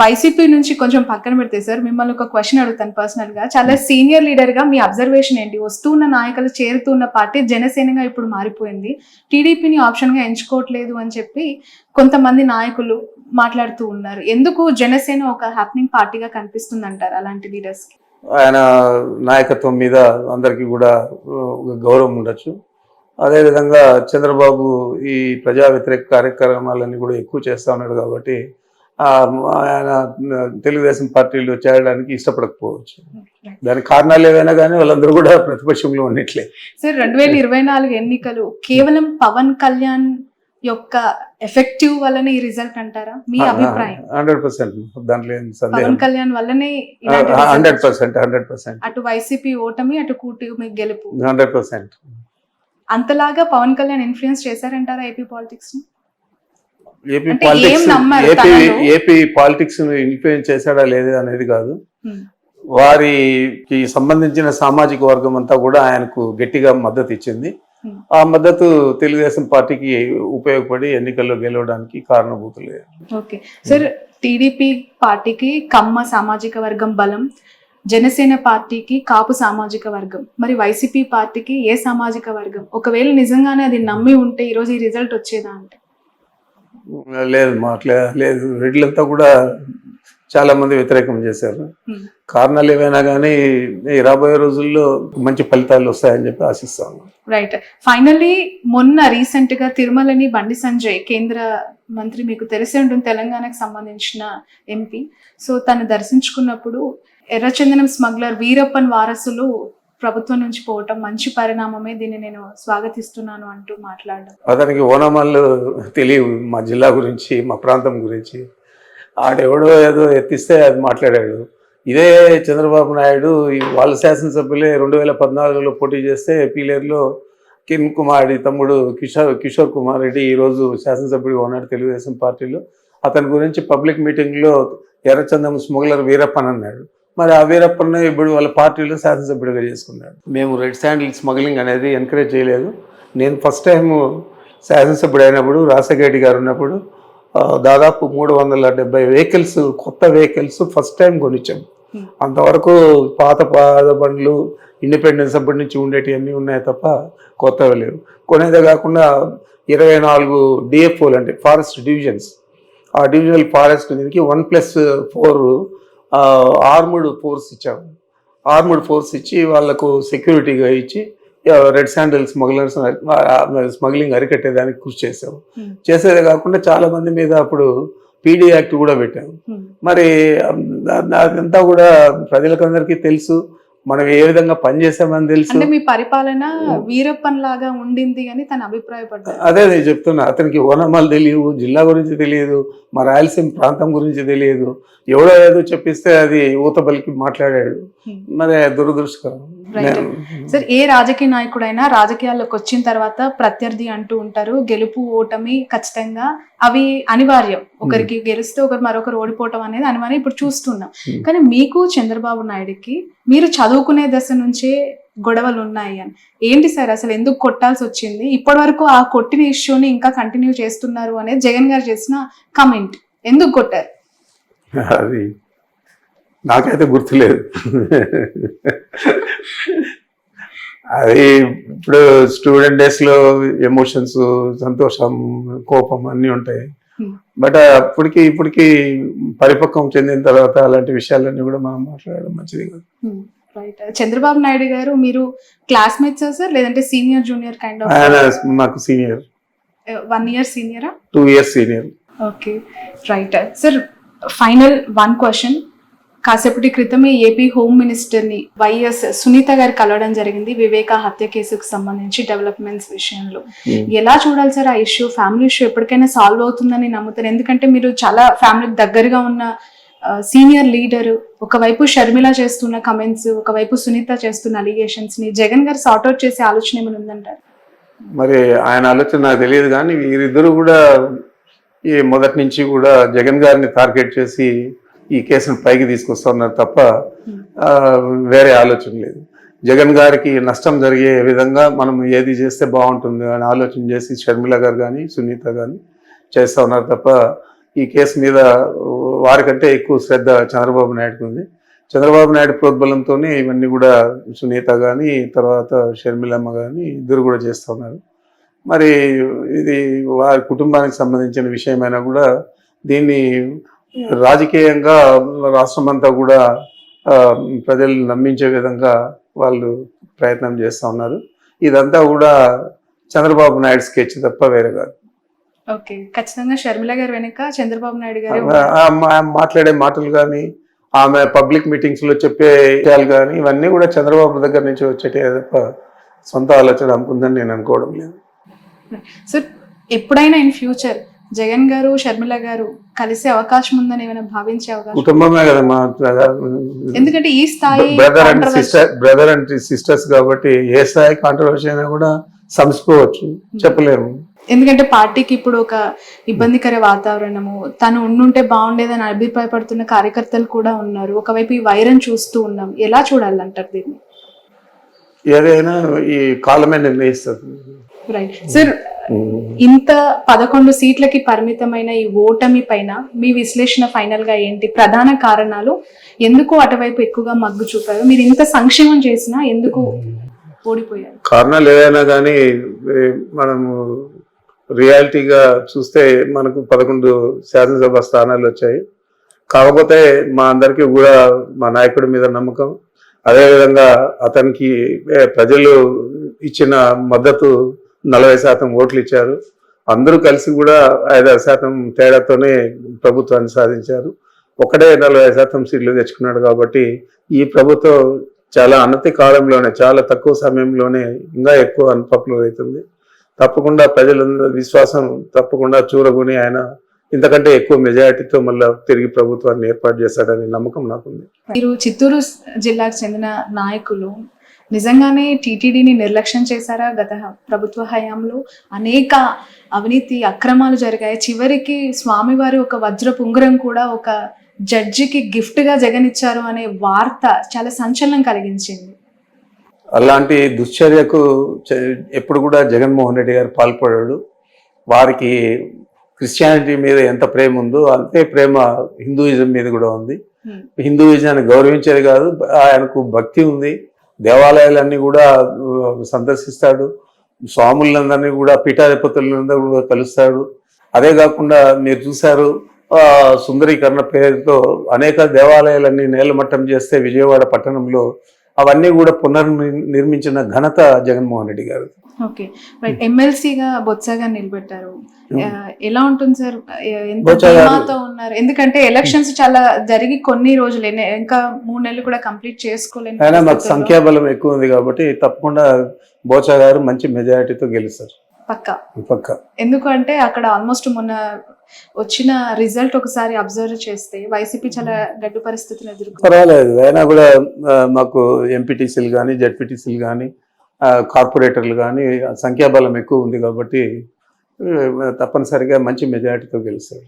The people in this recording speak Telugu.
వైసీపీ నుంచి కొంచెం పక్కన పెడితే సార్, మిమ్మల్ని ఒక క్వశ్చన్ అడుగుతాను పర్సనల్ గా. చాలా సీనియర్ లీడర్ గా మీ అబ్జర్వేషన్ ఏంటి? వస్తున్న నాయకులు చేరుతున్న పార్టీ జనసేనగా ఇప్పుడు మారిపోయింది, టీడీపీని ఆప్షన్ గా ఎంచుకోవట్లేదు అని చెప్పి కొంతమంది నాయకులు మాట్లాడుతూ ఉన్నారు. ఎందుకు జనసేన ఒక హ్యాపెనింగ్ పార్టీగా కనిపిస్తుంది అంటారు అలాంటి లీడర్స్ కి? ఆయన నాయకత్వం మీద అందరికీ కూడా గౌరవం ఉండొచ్చు. అదేవిధంగా చంద్రబాబు ఈ ప్రజా వ్యతిరేక కార్యక్రమాలన్నీ కూడా ఎక్కువ చేస్తూ ఉన్నాడు కాబట్టి ఆయన తెలుగుదేశం పార్టీలో చేరడానికి ఇష్టపడకపోవచ్చు. దానికి కారణాలు ఏవైనా కానీ వాళ్ళందరూ కూడా ప్రతిపక్షంలో ఉన్నట్లే. సార్, 2024 ఎన్నికలు కేవలం పవన్ కళ్యాణ్ యొక్క ఎఫెక్టివ్ వల్లనే ఈ రిజల్ట్ అంటారా? మీ అభిప్రాయం? 100%. దాంట్లో పవన్ కళ్యాణ్ వల్లనే 100%. అటు వైసీపీ ఓటమి, అటు కూటమి గెలుపు 100%. అంతలాగా పవన్ కళ్యాణ్ ఇన్ఫ్లుయెన్స్ చేశారంటారా AP politics? AP politics influence చేశాడా లేదా అనేది కాదు, వారికి సంబంధించిన సామాజిక వర్గం అంతా కూడా ఆయనకు గట్టిగా మద్దతు ఇచ్చింది. ఆ మద్దతు తెలుగుదేశం పార్టీకి ఉపయోగపడి ఎన్నికల్లో గెలవడానికి కారణభూతులే. ఓకే సార్, టీడీపీ పార్టీకి కమ్మ సామాజిక వర్గం బలం, జనసేన పార్టీకి కాపు సామాజిక వర్గం, మరి వైసీపీ పార్టీకి ఏ సామాజిక వర్గం? ఒకవేళ నిజంగానే అది నమ్మి ఉంటే ఈరోజు ఈ రిజల్ట్ వచ్చేదా అంటే? లేదు, లేదు. రెడ్లంతా కూడా చాలా మంది వ్యతిరేకం చేశారు. కారణాలు ఏవైనా కానీ రాబోయే రోజుల్లో మంచి ఫలితాలు వస్తాయని చెప్పి ఆశిస్తాను. రైట్. ఫైనల్లీ మొన్న రీసెంట్ గా తిరుమలని బండి సంజయ్, కేంద్ర మంత్రి, మీకు తెలిసి ఉంటుంది, తెలంగాణకు సంబంధించిన ఎంపీ. సో తను దర్శించుకున్నప్పుడు ఎర్రచందనం స్మగ్లర్ వీరప్పన్ వారసులు ప్రభుత్వం నుంచి పోవటం మంచి పరిణామమే, దీన్ని నేను స్వాగతిస్తున్నాను అంటూ మాట్లాడడం. అతనికి ఓనమాలు తెలియవు మా జిల్లా గురించి, మా ప్రాంతం గురించి. ఆడెవడో ఏదో ఎత్తిస్తే అది మాట్లాడాడు. ఇదే చంద్రబాబు నాయుడు వాళ్ళ శాసనసభ్యులే 2014లో పోటీ చేస్తే పీలేరులో కిరణ్ కుమార్ రెడ్డి తమ్ముడు కిషోర్ కుమార్ రెడ్డి ఈరోజు శాసనసభ్యుడిగా ఉన్నాడు తెలుగుదేశం పార్టీలో. అతని గురించి పబ్లిక్ మీటింగ్లో ఎర్రచందనం స్మగ్లర్ వీరప్పన్ అన్నాడు. మరి ఆ వీరప్పన్ ఇప్పుడు వాళ్ళ పార్టీలో శాసనసభ్యుడిగా చేసుకున్నాడు. మేము రెడ్ శాండిల్ స్మగ్లింగ్ అనేది ఎంకరేజ్ చేయలేదు. నేను ఫస్ట్ టైం శాసనసభ్యుడు అయినప్పుడు రాజశేఖర గారు ఉన్నప్పుడు దాదాపు 370 వెహికల్స్, కొత్త వెహికల్స్ ఫస్ట్ టైం కొనిచ్చాం. అంతవరకు పాత బండ్లు ఇండిపెండెన్స్ అప్పటి నుంచి ఉండేటివన్నీ ఉన్నాయి తప్ప కొత్తవి లేవు. కొనేదే కాకుండా 24 డిఎఫ్ఓలు అంటే ఫారెస్ట్ డివిజన్స్, ఆ డివిజనల్ ఫారెస్ట్ దీనికి 1+4 ఆర్మ్డ్ ఫోర్స్ ఇచ్చాము. ఆర్మ్డ్ ఫోర్స్ ఇచ్చి వాళ్లకు సెక్యూరిటీగా ఇచ్చి రెడ్ శాండిల్ స్మగ్లింగ్ అరికట్టేదానికి కృషి చేసాము. చేసేదే కాకుండా చాలా మంది మీద అప్పుడు పీడీ యాక్ట్ కూడా పెట్టాము. మరి అదంతా కూడా ప్రజలకందరికీ తెలుసు, మనం ఏ విధంగా పనిచేసామని తెలుసు. అంటే మీ పరిపాలన వీరప్పన్ లాగా ఉండింది అని తన అభిప్రాయపడ్డారు. అదే నేను చెప్తున్నా, అతనికి ఓనమాలు తెలియదు, జిల్లా గురించి తెలియదు, మా రాయలసీమ ప్రాంతం గురించి తెలియదు. ఎవడో ఏదో చెప్పిస్తే అది ఊతబలికి మాట్లాడాడు. మరి దురదృష్టకరం. సార్, ఏ రాజకీయ నాయకుడైనా రాజకీయాల్లోకి వచ్చిన తర్వాత ప్రత్యర్థి అంటూ ఉంటారు. గెలుపు ఓటమి ఖచ్చితంగా అవి అనివార్యం. ఒకరికి గెలిస్తే మరొకరు ఓడిపోవటం అనేది అనివార్యం, ఇప్పుడు చూస్తున్నాం. కానీ మీకు చంద్రబాబు నాయుడుకి మీరు చదువుకునే దశ నుంచే గొడవలు ఉన్నాయి అని ఏంటి సార్? అసలు ఎందుకు కొట్టాల్సి వచ్చింది? ఇప్పటి వరకు ఆ కొట్టిన ఇష్యూని ఇంకా కంటిన్యూ చేస్తున్నారు అనేది జగన్ గారు చేసిన కమెంట్. ఎందుకు కొట్టారు? అది నాకైతే గుర్తులేదు. అది ఇప్పుడు స్టూడెంట్ డేస్లో ఎమోషన్స్, సంతోషం, కోపం అన్నీ ఉంటాయి. బట్ ఇప్పటికి పరిపక్వం చెందిన తర్వాత అలాంటి విషయాలన్నీ కూడా మనం మాట్లాడడం మంచిది కాదు. చంద్రబాబు నాయుడు గారు మీరు క్లాస్మేట్సా సార్, లేదంటే సీనియర్ జూనియర్ కైండ్ ఆఫ్? ఆయన నాకు senior. 1 year సీనియరా? 2 years senior. Okay, right. Sir, final 1 question. కాసేపటి క్రితమే ఏపీ హోమ్ మినిస్టర్ని వైఎస్ సునీత గారు కలవడం జరిగింది వివేక హత్య కేసుకు సంబంధించి డెవలప్మెంట్స్ విషయంలో. ఎలా చూడాలి సార్ ఆ ఇష్యూ? ఫ్యామిలీ ఇష్యూ ఎప్పటికైనా సాల్వ్ అవుతుందని నమ్ముతారు? ఎందుకంటే మీరు చాలా ఫ్యామిలీకి దగ్గరగా ఉన్న సీనియర్ లీడర్. ఒకవైపు షర్మిల చేస్తున్న కమెంట్స్, ఒకవైపు సునీత చేస్తున్న అలిగేషన్స్ ని జగన్ గారు సార్ట్అవుట్ చేసే ఆలోచన ఏమైనా ఉందంటారు? మరి ఆయన ఆలోచన నాకు తెలియదు, కానీ వీరిద్దరూ కూడా ఈ మొదటి నుంచి కూడా జగన్ గారిని టార్గెట్ చేసి ఈ కేసును పైకి తీసుకొస్తున్నారు తప్ప వేరే ఆలోచన లేదు. జగన్ గారికి నష్టం జరిగే విధంగా మనం ఏది చేస్తే బాగుంటుంది అని ఆలోచన చేసి షర్మిల గారు కానీ సునీత కానీ చేస్తూ ఉన్నారు తప్ప ఈ కేసు మీద వారికంటే ఎక్కువ శ్రద్ధ చంద్రబాబు నాయుడుకి ఉంది. చంద్రబాబు నాయుడు ప్రోద్బలంతో ఇవన్నీ కూడా సునీత కానీ తర్వాత షర్మిలమ్మ కానీ ఇద్దరు కూడా చేస్తూ ఉన్నారు. మరి ఇది వారి కుటుంబానికి సంబంధించిన విషయమైనా కూడా దీన్ని రాజకీయంగా రాష్ట్రమంతా కూడా ప్రజలు నమ్మించే విధంగా వాళ్ళు ప్రయత్నం చేస్తూ ఉన్నారు. ఇదంతా కూడా చంద్రబాబు నాయుడు స్కెచ్ తప్ప వేరే కాదు. ఓకే, ఖచ్చితంగా షర్మిల గారు వెనుక చంద్రబాబు నాయుడు గారు మాట్లాడే మాటలు కానీ ఆమె పబ్లిక్ మీటింగ్స్ లో చెప్పే విషయాలు కానీ ఇవన్నీ కూడా చంద్రబాబు దగ్గర నుంచి వచ్చేటే తప్ప సొంత ఆలోచన అనుకుందని నేను అనుకోవడం లేదు. సార్, ఎప్పుడైనా ఇన్ ఫ్యూచర్ జగన్ గారు షర్మిల గారు కలిసే అవకాశం ఉందని ఏమైనా భావించే అవకాశం? కుటుంబమే కదా మా ఎందుకంటే ఈ స్థాయి బ్రదర్ అండ్ సిస్టర్స్ కాబట్టి ఏ స్థాయి కాంట్రవర్సీ అయినా కూడా సంస్కోవచ్చు, చెప్పలేము. ఎందుకంటే పార్టీకి ఇప్పుడు ఒక ఇబ్బందికర వాతావరణము, తను ఉండుంటే బాగుండేదని అభిప్రాయపడుతున్న కార్యకర్తలు కూడా ఉన్నారు. ఒకవైపు ఈ వైరం చూస్తూ ఉన్నాం, ఎలా చూడాలంటారు దీన్ని? ఏదైనా ఈ కాలమే నిర్ణయిస్తుంది. రైట్ సార్, ఇంత 11 సీట్లకి పరిమితమైన ఈ ఓటమి పైన మీ విశ్లేషణ ఫైనల్ గా ఏంటి? ప్రధాన కారణాలు ఎందుకు అటువైపు ఎక్కువగా మగ్గు చూపారు? మీరు ఇంత సంక్షేమం చేసినా ఎందుకు ఓడిపోయారు? కారణాలు ఏదైనా కానీ మనము రియాలిటీగా చూస్తే మనకు 11 శాసనసభ స్థానాలు వచ్చాయి. కాకపోతే మా అందరికీ కూడా మా నాయకుడి మీద నమ్మకం, అదేవిధంగా అతనికి ప్రజలు ఇచ్చిన మద్దతు 40% ఓట్లు ఇచ్చారు. అందరూ కలిసి కూడా 5-6% తేడాతోనే ప్రభుత్వాన్ని సాధించారు. ఒకటే 40% సీట్లు తెచ్చుకున్నాడు. కాబట్టి ఈ ప్రభుత్వం చాలా అనతి కాలంలోనే, చాలా తక్కువ సమయంలోనే ఇంకా ఎక్కువ అన్పాపులర్ అవుతుంది. తప్పకుండా ప్రజలందరూ విశ్వాసం తప్పకుండా చూరగొని ఆయన ఇంతకంటే ఎక్కువ మెజారిటీతో మళ్ళీ తిరిగి ప్రభుత్వాన్ని ఏర్పాటు చేస్తాడనే నమ్మకం నాకుంది. మీరు చిత్తూరు జిల్లాకు చెందిన నాయకులు నిజంగానే టీటీడీని నిర్లక్ష్యం చేశారా? గత ప్రభుత్వ హయాంలో అనేక అవినీతి అక్రమాలు జరిగాయి. చివరికి స్వామివారి ఒక వజ్రపు ఉంగరం కూడా ఒక జడ్జికి గిఫ్ట్ గా జగన్ ఇచ్చారు అనే వార్త చాలా సంచలనం కలిగించింది. అలాంటి దుశ్చర్యకు ఎప్పుడు కూడా జగన్మోహన్ రెడ్డి గారు పాల్పడాడు. వారికి క్రిస్టియానిటీ మీద ఎంత ప్రేమ ఉందో అంతే ప్రేమ హిందూయిజం మీద కూడా ఉంది. హిందూయిజాన్ని గౌరవించేది కాదు, ఆయనకు భక్తి ఉంది. దేవాలయాలన్నీ కూడా సందర్శిస్తాడు, స్వాములందరినీ కూడా పీఠాధిపతులందరూ కూడా కలుస్తాడు. అదే కాకుండా మీరు చూశారు, సుందరీకరణ పేరుతో అనేక దేవాలయాలన్నీ నేలమట్టం చేస్తే విజయవాడ పట్టణంలో అవన్నీ కూడా పునర్నిర్మించిన ఘనత జగన్మోహన్ రెడ్డి గారు. ఓకే, ఎమ్మెల్సీగా బొత్సగా నిలబెట్టారు. ఎలా ఉంటుంది సార్? ఎంత ధీమాతో ఉన్నారు? ఎందుకంటే ఎలక్షన్స్ చాలా జరిగి కొన్ని రోజులు, ఇంకా 3 నెలలు కూడా కంప్లీట్ చేసుకోలేదు. అయినా మాకు సంఖ్యాబలం ఎక్కువ ఉంది కాబట్టి తప్పకుండా బోచా గారు మంచి మెజారిటీతో గెలుస్తారు. పక్క. ఎందుకంటే అక్కడ ఆల్మోస్ట్ మొన్న వచ్చిన రిజల్ట్ ఒకసారి అబ్జర్వ్ చేస్తే వైసీపీ చాలా గడ్డు పరిస్థితులు ఎదుర్కొంది. పర్వాలేదు, అయినా కూడా మాకు ఎంపీటీసీలు కానీ జెడ్పీటీసీలు కానీ కార్పొరేటర్లు కానీ సంఖ్యాబలం ఎక్కువ ఉంది కాబట్టి తప్పనిసరిగా మంచి మెజారిటీతో గెలుస్తారు.